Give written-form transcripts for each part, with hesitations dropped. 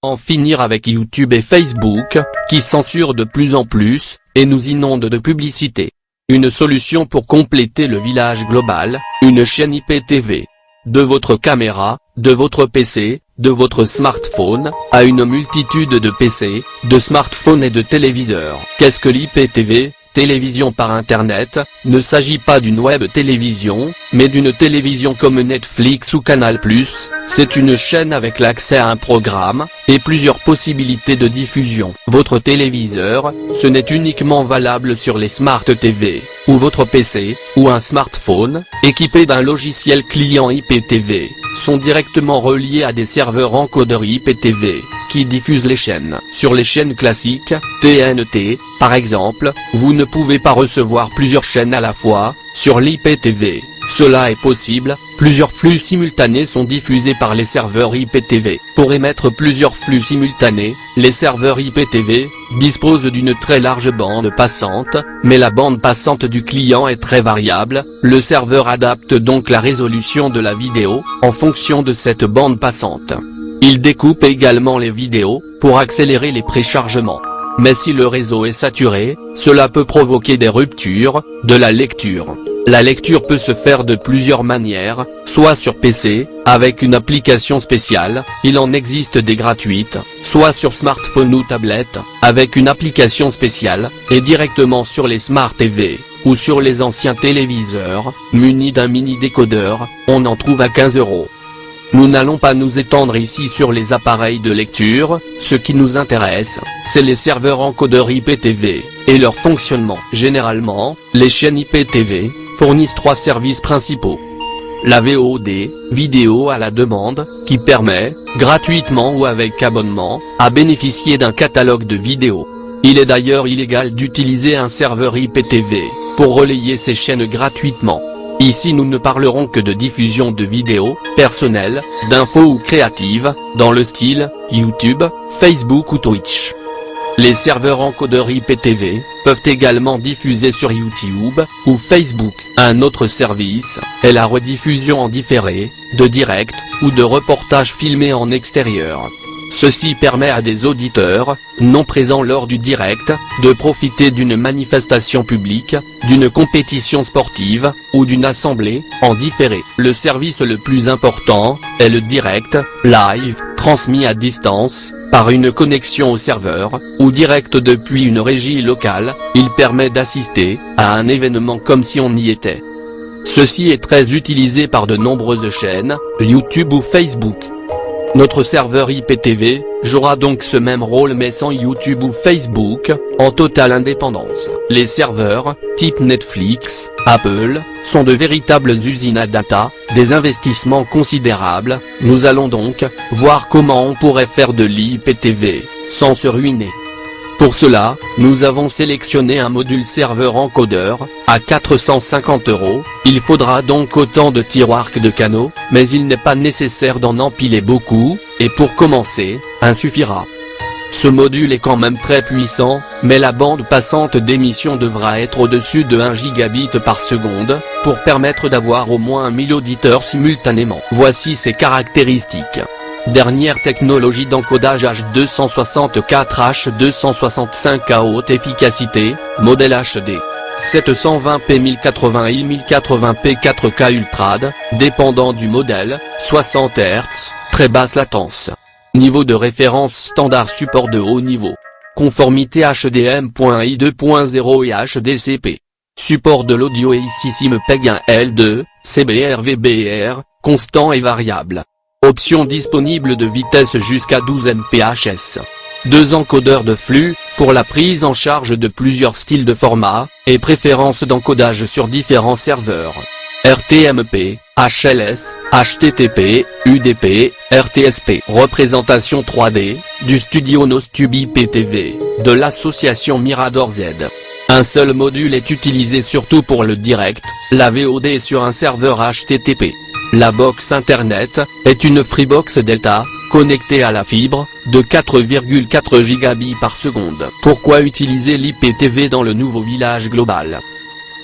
En finir avec YouTube et Facebook, qui censurent de plus en plus, et nous inondent de publicité. Une solution pour compléter le village global, une chaîne IPTV. De votre caméra, de votre PC, de votre smartphone, à une multitude de PC, de smartphones et de téléviseurs. Qu'est-ce que l'IPTV ? Télévision par Internet, ne s'agit pas d'une web télévision, mais d'une télévision comme Netflix ou Canal+, c'est une chaîne avec l'accès à un programme, et plusieurs possibilités de diffusion. Votre téléviseur, ce n'est uniquement valable sur les Smart TV, ou votre PC, ou un smartphone, équipé d'un logiciel client IPTV, sont directement reliés à des serveurs encodeurs IPTV, qui diffusent les chaînes. Sur les chaînes classiques, TNT, par exemple, vous ne pouvez pas recevoir plusieurs chaînes à la fois, sur l'IPTV. Cela est possible, plusieurs flux simultanés sont diffusés par les serveurs IPTV. Pour émettre plusieurs flux simultanés, les serveurs IPTV disposent d'une très large bande passante, mais la bande passante du client est très variable, le serveur adapte donc la résolution de la vidéo, en fonction de cette bande passante. Il découpe également les vidéos, pour accélérer les préchargements. Mais si le réseau est saturé, cela peut provoquer des ruptures de la lecture. La lecture peut se faire de plusieurs manières, soit sur PC, avec une application spéciale, il en existe des gratuites, soit sur smartphone ou tablette, avec une application spéciale, et directement sur les Smart TV, ou sur les anciens téléviseurs, munis d'un mini décodeur, on en trouve à 15 €. Nous n'allons pas nous étendre ici sur les appareils de lecture, ce qui nous intéresse, c'est les serveurs encodeurs IPTV, et leur fonctionnement. Généralement, les chaînes IPTV fournissent 3 services principaux. La VOD, vidéo à la demande, qui permet, gratuitement ou avec abonnement, à bénéficier d'un catalogue de vidéos. Il est d'ailleurs illégal d'utiliser un serveur IPTV, pour relayer ces chaînes gratuitement. Ici nous ne parlerons que de diffusion de vidéos, personnelles, d'infos ou créatives, dans le style, YouTube, Facebook ou Twitch. Les serveurs encodeurs IPTV, peuvent également diffuser sur YouTube, ou Facebook. Un autre service, est la rediffusion en différé, de direct, ou de reportages filmés en extérieur. Ceci permet à des auditeurs, non présents lors du direct, de profiter d'une manifestation publique, d'une compétition sportive, ou d'une assemblée, en différé. Le service le plus important, est le direct, live, transmis à distance, par une connexion au serveur, ou direct depuis une régie locale, il permet d'assister, à un événement comme si on y était. Ceci est très utilisé par de nombreuses chaînes, YouTube ou Facebook. Notre serveur IPTV, jouera donc ce même rôle mais sans YouTube ou Facebook, en totale indépendance. Les serveurs, type Netflix, Apple, sont de véritables usines à data, des investissements considérables, nous allons donc, voir comment on pourrait faire de l'IPTV, sans se ruiner. Pour cela, nous avons sélectionné un module serveur encodeur, à 450 €, il faudra donc autant de tiroirs que de canaux, mais il n'est pas nécessaire d'en empiler beaucoup, et pour commencer, un suffira. Ce module est quand même très puissant, mais la bande passante d'émission devra être au-dessus de 1 gigabit par seconde, pour permettre d'avoir au moins 1000 auditeurs simultanément. Voici ses caractéristiques. Dernière technologie d'encodage H264 H265 à haute efficacité, modèle HD. 720p 1080i 1080p 4K Ultrad, dépendant du modèle, 60 Hz, très basse latence. Niveau de référence standard support de haut niveau. Conformité HDMI 2.0 et HDCP. Support de l'audio et ici SIMPEG 1 L2, CBR VBR, constant et variable. Option disponible de vitesse jusqu'à 12 Mbps. 2 encodeurs de flux, pour la prise en charge de plusieurs styles de format, et préférence d'encodage sur différents serveurs. RTMP, HLS, HTTP, UDP, RTSP. Représentation 3D, du studio Nostube IPTV, de l'association Mirador Z. Un seul module est utilisé surtout pour le direct, la VOD sur un serveur HTTP. La box Internet, est une Freebox Delta, connectée à la fibre, de 4,4 gigabits par seconde. Pourquoi utiliser l'IPTV dans le nouveau village global ?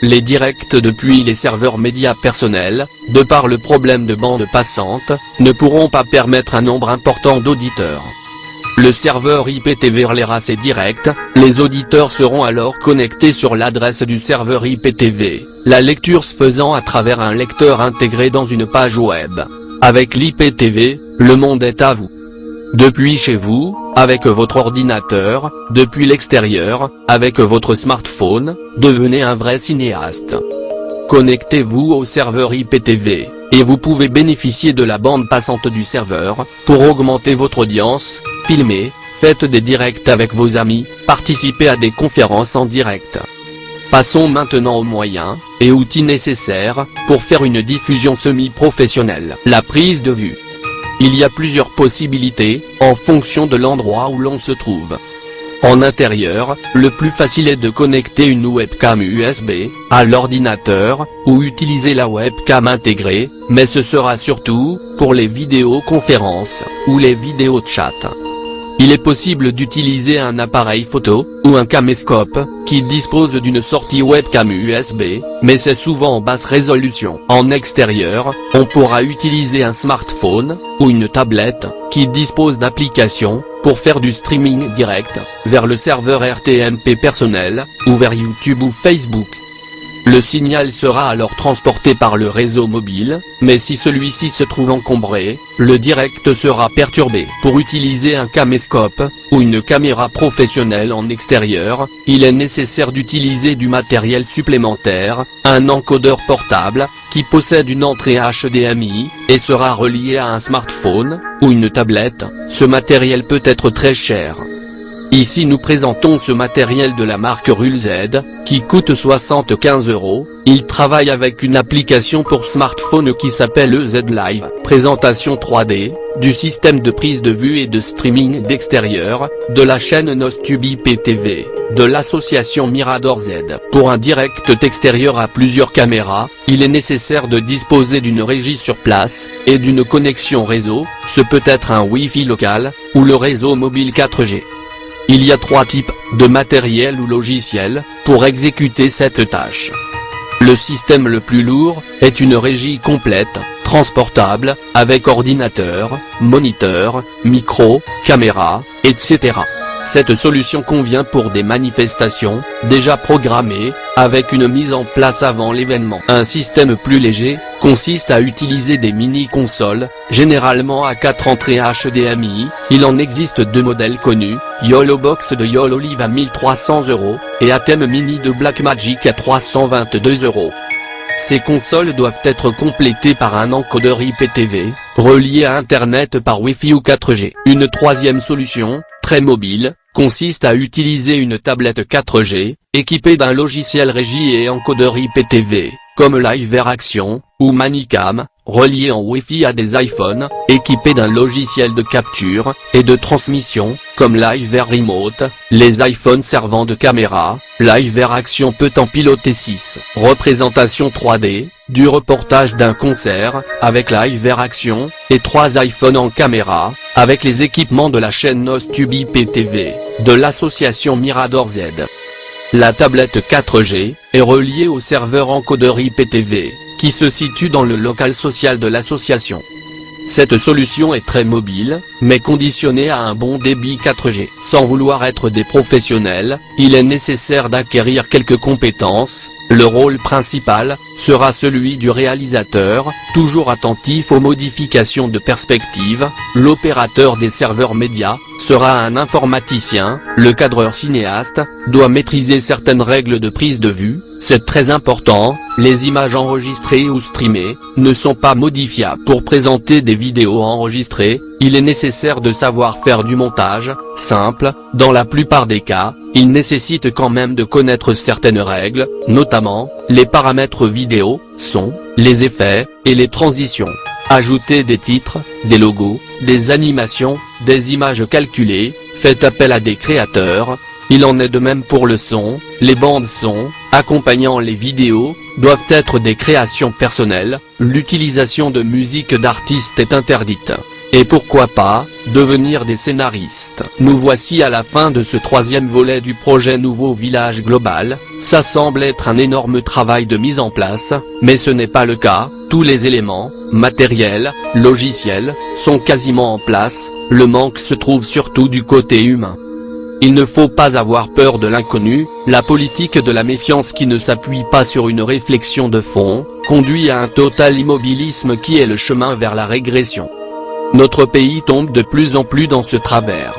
Les directs depuis les serveurs médias personnels, de par le problème de bande passante, ne pourront pas permettre un nombre important d'auditeurs. Le serveur IPTV relaiera ces directs, les auditeurs seront alors connectés sur l'adresse du serveur IPTV, la lecture se faisant à travers un lecteur intégré dans une page web. Avec l'IPTV, le monde est à vous. Depuis chez vous, avec votre ordinateur, depuis l'extérieur, avec votre smartphone, devenez un vrai cinéaste. Connectez-vous au serveur IPTV, et vous pouvez bénéficier de la bande passante du serveur, pour augmenter votre audience, filmer, faites des directs avec vos amis, participez à des conférences en direct. Passons maintenant aux moyens, et outils nécessaires, pour faire une diffusion semi-professionnelle. La prise de vue. Il y a plusieurs possibilités, en fonction de l'endroit où l'on se trouve. En intérieur, le plus facile est de connecter une webcam USB à l'ordinateur, ou utiliser la webcam intégrée, mais ce sera surtout pour les vidéoconférences, ou les vidéos de chat. Il est possible d'utiliser un appareil photo, ou un caméscope, qui dispose d'une sortie webcam USB, mais c'est souvent en basse résolution. En extérieur, on pourra utiliser un smartphone, ou une tablette, qui dispose d'applications, pour faire du streaming direct, vers le serveur RTMP personnel, ou vers YouTube ou Facebook. Le signal sera alors transporté par le réseau mobile, mais si celui-ci se trouve encombré, le direct sera perturbé. Pour utiliser un caméscope, ou une caméra professionnelle en extérieur, il est nécessaire d'utiliser du matériel supplémentaire, un encodeur portable, qui possède une entrée HDMI, et sera relié à un smartphone, ou une tablette. Ce matériel peut être très cher. Ici nous présentons ce matériel de la marque RulZ, qui coûte 75 €, il travaille avec une application pour smartphone qui s'appelle Z Live. Présentation 3D, du système de prise de vue et de streaming d'extérieur, de la chaîne Nostube IPTV, de l'association Mirador Z. Pour un direct extérieur à plusieurs caméras, il est nécessaire de disposer d'une régie sur place, et d'une connexion réseau, ce peut être un Wi-Fi local, ou le réseau mobile 4G. Il y a 3 types de matériel ou logiciel pour exécuter cette tâche. Le système le plus lourd est une régie complète, transportable, avec ordinateur, moniteur, micro, caméra, etc. Cette solution convient pour des manifestations, déjà programmées, avec une mise en place avant l'événement. Un système plus léger, consiste à utiliser des mini-consoles, généralement à 4 entrées HDMI, il en existe 2 modèles connus, YOLObox de YOLOlive à 1300 €, et Atem Mini de Blackmagic à 322 €. Ces consoles doivent être complétées par un encodeur IPTV, relié à Internet par Wi-Fi ou 4G. Une troisième solution, très mobile, consiste à utiliser une tablette 4G, équipée d'un logiciel régie et encodeur IPTV, comme LiveAction, ou Manicam, relié en Wi-Fi à des iPhones, équipés d'un logiciel de capture, et de transmission, comme LiveRemote, les iPhones servant de caméra, LiveAction peut en piloter 6. Représentation 3D, du reportage d'un concert, avec LiveAction, et 3 iPhones en caméra, avec les équipements de la chaîne Nostube IPTV, de l'association Mirador Z. La tablette 4G, est reliée au serveur encodeur IPTV, qui se situe dans le local social de l'association. Cette solution est très mobile, mais conditionnée à un bon débit 4G. Sans vouloir être des professionnels, il est nécessaire d'acquérir quelques compétences. Le rôle principal sera celui du réalisateur, toujours attentif aux modifications de perspective. L'opérateur des serveurs médias sera un informaticien. Le cadreur cinéaste doit maîtriser certaines règles de prise de vue. C'est très important, les images enregistrées ou streamées ne sont pas modifiables. Pour présenter des vidéos enregistrées, il est nécessaire de savoir faire du montage simple. Dans la plupart des cas, il nécessite quand même de connaître certaines règles, notamment les paramètres vidéo, son, les effets, et les transitions. Ajouter des titres, des logos, des animations, des images calculées, faites appel à des créateurs. Il en est de même pour le son, les bandes son, accompagnant les vidéos, doivent être des créations personnelles, l'utilisation de musique d'artistes est interdite. Et pourquoi pas, devenir des scénaristes. Nous voici à la fin de ce 3e volet du projet Nouveau Village Global. Ça semble être un énorme travail de mise en place, mais ce n'est pas le cas. Tous les éléments, matériels, logiciels, sont quasiment en place. Le manque se trouve surtout du côté humain. Il ne faut pas avoir peur de l'inconnu. La politique de la méfiance qui ne s'appuie pas sur une réflexion de fond, conduit à un total immobilisme qui est le chemin vers la régression. Notre pays tombe de plus en plus dans ce travers.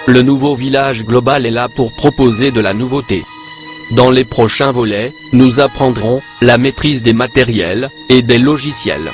Le nouveau village global est là pour proposer de la nouveauté. Dans les prochains volets, nous apprendrons la maîtrise des matériels et des logiciels.